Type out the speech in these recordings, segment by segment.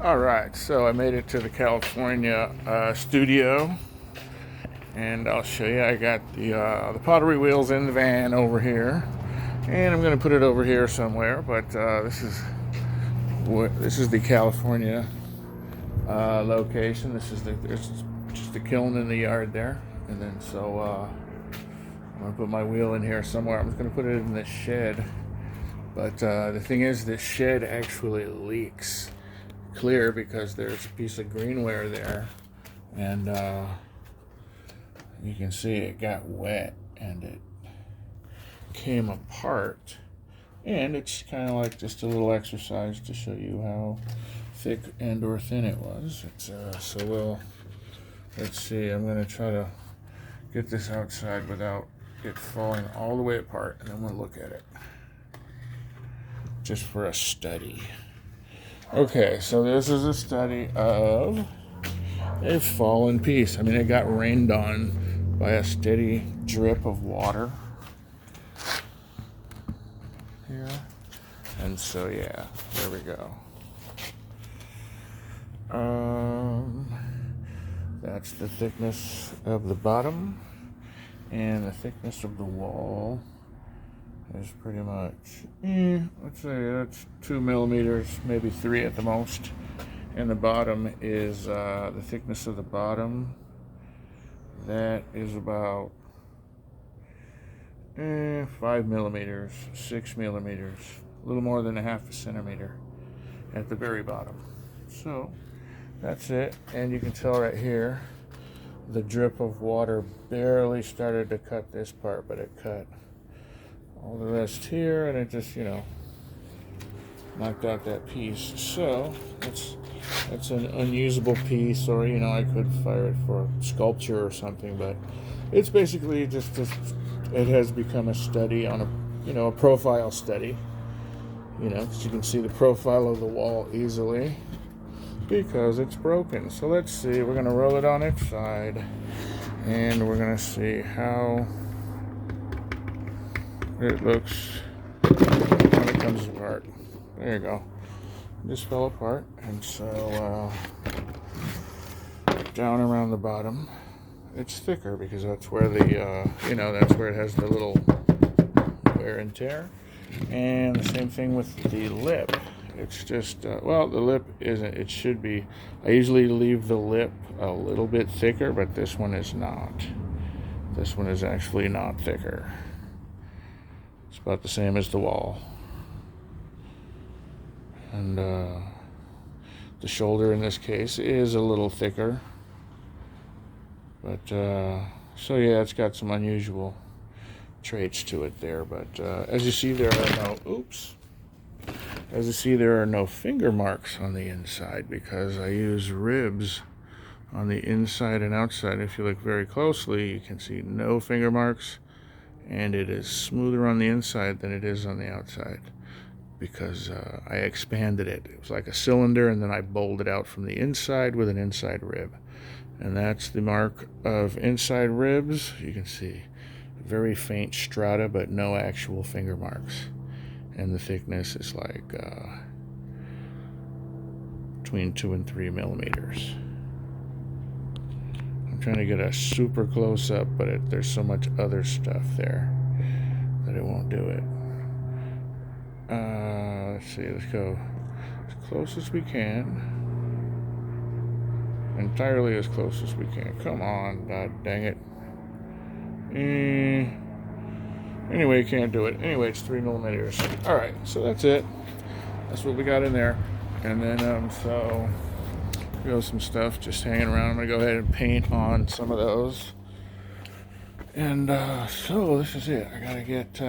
All right, so I made it to the California studio, and I'll show you. I got the pottery wheels in the van over here, and I'm going to put it over here somewhere. But this is the California location. There's just the kiln in the yard there, and then I'm going to put my wheel in here somewhere. I'm just going to put it in this shed. But the thing is, this shed actually leaks clear because there's a piece of greenware there, and you can see it got wet and it came apart. And it's kind of like just a little exercise to show you how thick and or thin it was. Let's see. I'm going to try to get this outside without it falling all the way apart, and then we'll look at it just for a study. Okay, so this is a study of a fallen piece. I mean, it got rained on by a steady drip of water here. And so, yeah, there we go. That's the thickness of the bottom, and the thickness of the wall is pretty much, let's say that's 2 millimeters, maybe 3 at the most. And the bottom is, the thickness of the bottom, that is about 5 millimeters, 6 millimeters, a little more than a half a centimeter at the very bottom. So that's it. And you can tell right here, the drip of water barely started to cut this part, but it cut all the rest here, and it just, knocked out that piece. So it's an unusable piece, or I could fire it for sculpture or something, but it's basically just it has become a study on a profile study, because you can see the profile of the wall easily because it's broken. So let's see, we're going to roll it on its side, and we're going to see how it looks when it comes apart. There you go. This fell apart, and so down around the bottom, it's thicker because that's where that's where it has the little wear and tear. And the same thing with the lip. It's just the lip isn't. It should be. I usually leave the lip a little bit thicker, but this one is not. This one is actually not thicker. It's about the same as the wall. And the shoulder in this case is a little thicker. But, so yeah, it's got some unusual traits to it there. But as you see, there are no finger marks on the inside because I use ribs on the inside and outside. If you look very closely, you can see no finger marks. And it is smoother on the inside than it is on the outside because I expanded it. It was like a cylinder, and then I bowled it out from the inside with an inside rib. And that's the mark of inside ribs. You can see very faint strata, but no actual finger marks. And the thickness is like between 2 and 3 millimeters. I'm trying to get a super close up, but there's so much other stuff there that it won't do it. Let's see, let's go as close as we can. Entirely as close as we can. Come on, god dang it. Anyway, you can't do it. Anyway, it's 3 millimeters. Alright, so that's it. That's what we got in there. And then, so we got some stuff just hanging around. I'm going to go ahead and paint on some of those. And so this is it. I got to get,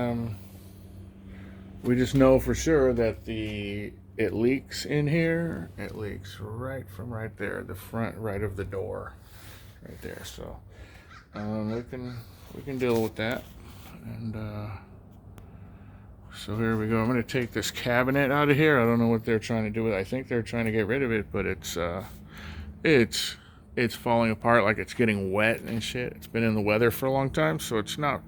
we just know for sure that it leaks in here. It leaks right from right there, the front right of the door. Right there. So we can deal with that. And so here we go. I'm going to take this cabinet out of here. I don't know what they're trying to do with it. I think they're trying to get rid of it, but it's falling apart, like it's getting wet and shit. It's been in the weather for a long time, so it's not,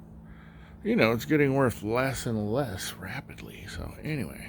it's getting worth less and less rapidly. So anyway,